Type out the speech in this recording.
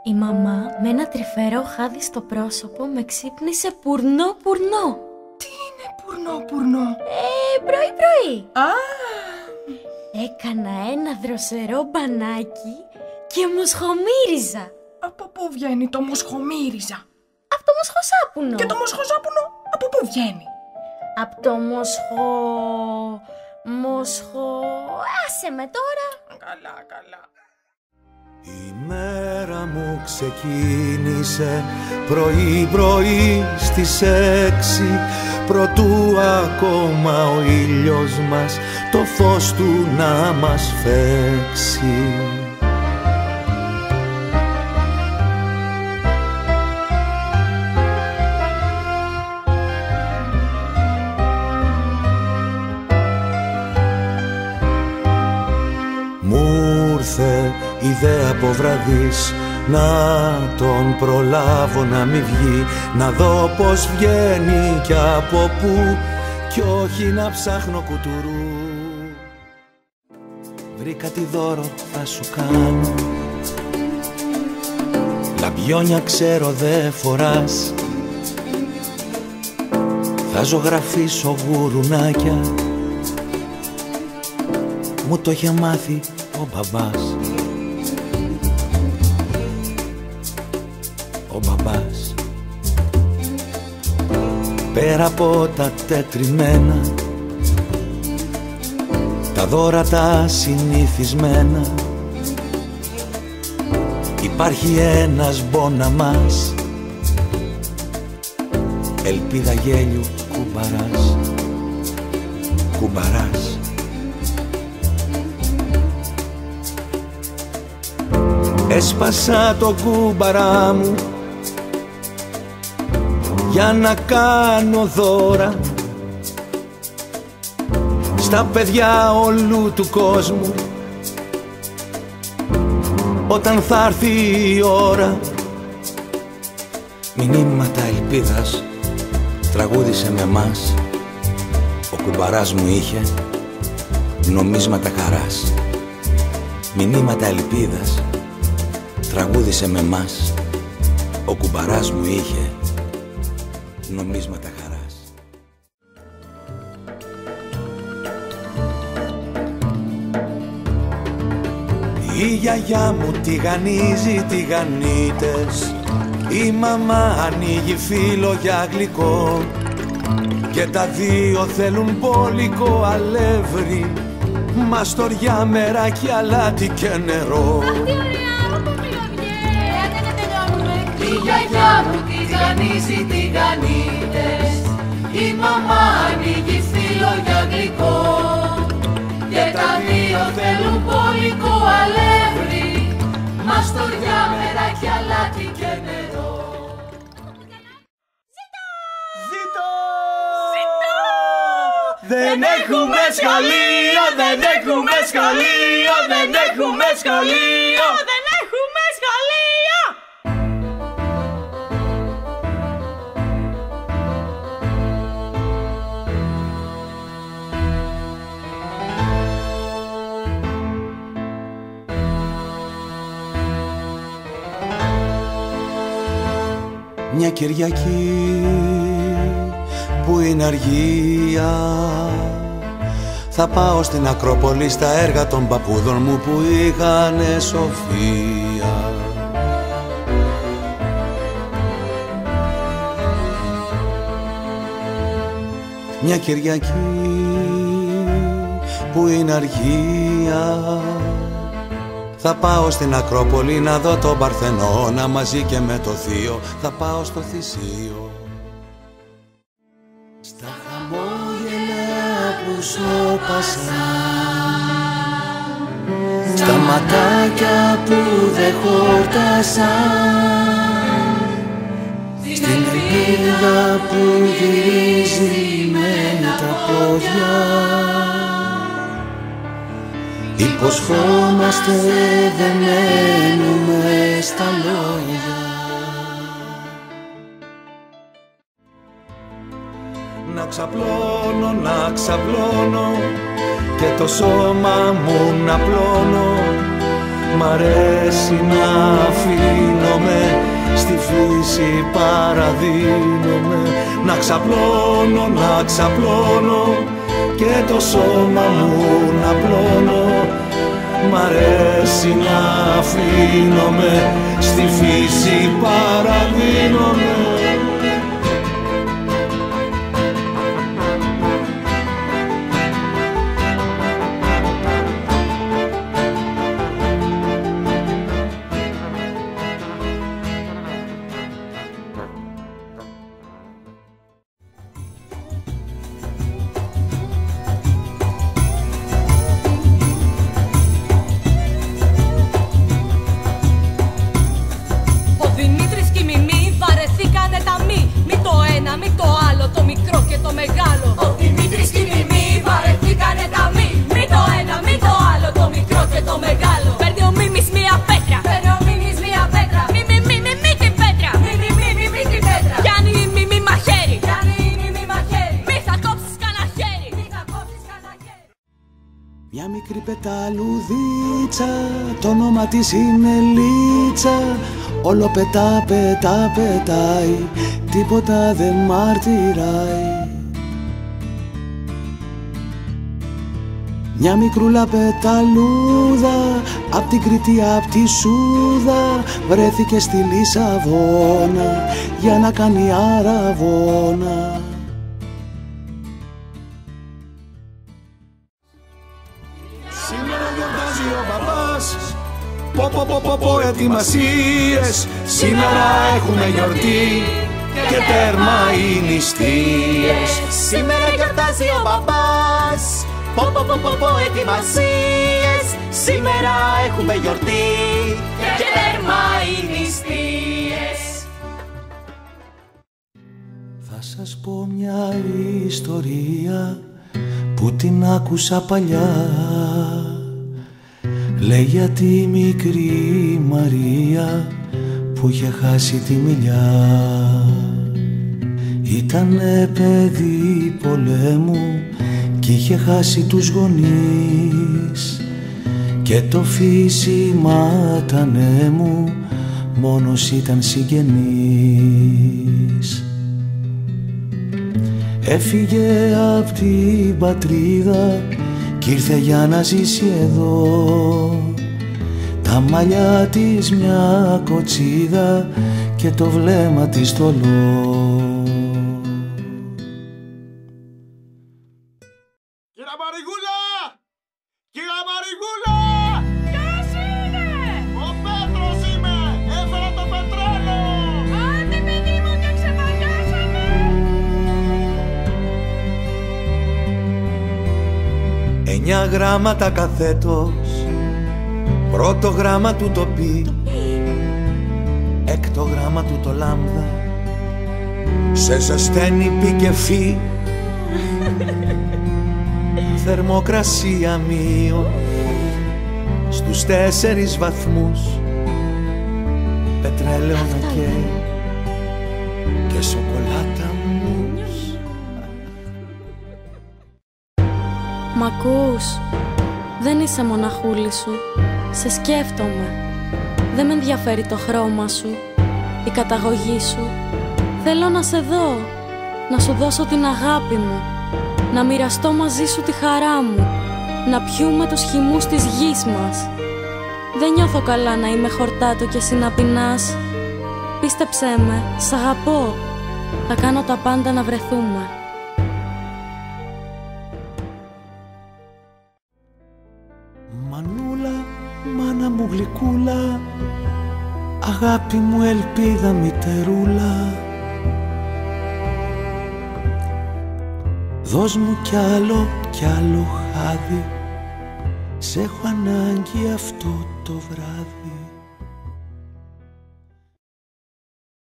Η μαμά με ένα τρυφερό χάδι στο πρόσωπο με ξύπνησε πουρνό. Τι είναι πουρνό? Πρωί. Α! Έκανα ένα δροσερό μπανάκι και μοσχομύριζα. Από πού βγαίνει το μοσχομύριζα? Από το μοσχοσάπουνο. Και το μοσχοσάπουνο από πού βγαίνει? Από το Άσε με τώρα. Καλά. Η μέρα μου ξεκίνησε πρωί στις 6, προτού ακόμα ο ήλιος μας το φως του να μας φέξει. Μου ήρθε ιδέα από βραδείς να τον προλάβω να μη βγει, να δω πως βγαίνει κι από πού, κι όχι να ψάχνω κουτουρού. Βρήκα τι δώρο θα σου κάνω, λαμπιόνια ξέρω δε φοράς, θα ζωγραφίσω γουρουνάκια, μου το είχε μάθει ο μπαμπάς. Ο μπαμπάς. Πέρα από τα τετριμένα, τα δώρα τα συνηθισμένα, υπάρχει ένας μπόνα μας, ελπίδα γέλιου κουμπαράς. Κουμπαράς. Έσπασα το κούμπαρά μου για να κάνω δώρα στα παιδιά όλου του κόσμου, όταν θα έρθει η ώρα. Μηνύματα ελπίδας τραγούδισε με μας, ο κουμπαράς μου είχε νομίσματα χαράς. Μηνύματα ελπίδας τραγούδισε με μας, ο κουμπαράς μου είχε νομίσματα χαράς. Η γιαγιά μου τηγανίζει τηγανίτες, η μαμά ανοίγει φύλλο για γλυκό, και τα δύο θέλουν μπόλικο αλεύρι, μαστοριά, μεράκι, αλάτι και νερό. Η γιαγιά μου τηγανίζει τηγανίτες, η μαμά ανοίγει φύλλο για γλυκό, και τα δύο θέλουν μπόλικο αλεύρι, μαστοριά, μεράκι, αλάτι και νερό. Ζήτω! Δεν έχουμε σχολείο, δεν έχουμε σχολείο, δεν έχουμε σχολείο, Δεν έχουμε σχολείο! Μια Κυριακή που είναι αργία, θα πάω στην Ακρόπολη στα έργα των παππούδων μου που είχανε σοφία. Μια Κυριακή που είναι αργία, θα πάω στην Ακρόπολη να δω τον Παρθενώνα μαζί και με το θείο, θα πάω στο Θησίο. Στα χαμόγελα που σώπασα, στα ματάκια που δεν χόρτασα, στην ελπίδα που γυρίζει με τα πόδια, υποσχόμαστε δεν μένουμε στα λόγια. Να Να ξαπλώνω και το σώμα μου να πλώνω. Μ' αρέσει να αφήνομαι, στη φύση παραδίνομαι. Να ξαπλώνω και το σώμα μου να πλώνω. Μ' αρέσει να αφήνομαι, στη φύση παραδίνομαι. Μια μικρή πεταλουδίτσα, το όνομα της είναι Λίτσα. Όλο πετάει, τίποτα δεν μαρτυράει. Μια μικρούλα πεταλούδα, απ' την Κρήτη, απ' τη Σούδα, βρέθηκε στη Λισαβόνα για να κάνει αραβόνα. Σήμερα γιορτάζει ο μπαμπάς, πω ετοιμασίες. Σήμερα έχουμε γιορτή και τέρμα οι νηστείες. Σήμερα γιορτάζει ο μπαμπάς, πω ετοιμασίες. Σήμερα έχουμε γιορτή και τέρμα οι νηστείες. Θα σας πω μια ιστορία που την άκουσα παλιά. Λέει για τη μικρή Μαρία που είχε χάσει τη μιλιά. Ήτανε παιδί πολέμου κι είχε χάσει τους γονείς, και το φύσιματανε μου μόνος ήταν συγγενής. Έφυγε απ' την πατρίδα κι ήρθε για να ζήσει εδώ. Τα μαλλιά της μια κοτσίδα και το βλέμμα της θολό. Κύρα Μαριγούλα! Κύρα Μαριγούλα! Ποιος είναι? Ο Πέτρος είμαι! Έφερα το πετρέλαιο! Άντε παιδί μου και ξεπαγιάσαμε! 9 γράμματα καθέτος, πρώτο γράμμα του το πι, έκτο γράμμα του το λάμδα, σε ζεσταίνει πι και φι. Θερμοκρασία μείον στους 4 βαθμούς, πετρέλαιο να καίει και σοκολάτα μους. Μ' ακούς? Δεν είσαι μοναχούλη σου. Σε σκέφτομαι. Δεν με ενδιαφέρει το χρώμα σου, η καταγωγή σου. Θέλω να σε δω, να σου δώσω την αγάπη μου, να μοιραστώ μαζί σου τη χαρά μου, να πιούμε τους χυμούς της γης μας. Δεν νιώθω καλά να είμαι χορτάτο και εσύ να πεινάς. Πίστεψέ με, σ' αγαπώ. Θα κάνω τα πάντα να βρεθούμε. Μανούλα, μάνα μου γλυκούλα, αγάπη μου, ελπίδα, μητερούλα, δώσ' μου κι άλλο χάδι, σ' έχω ανάγκη αυτό το βράδυ.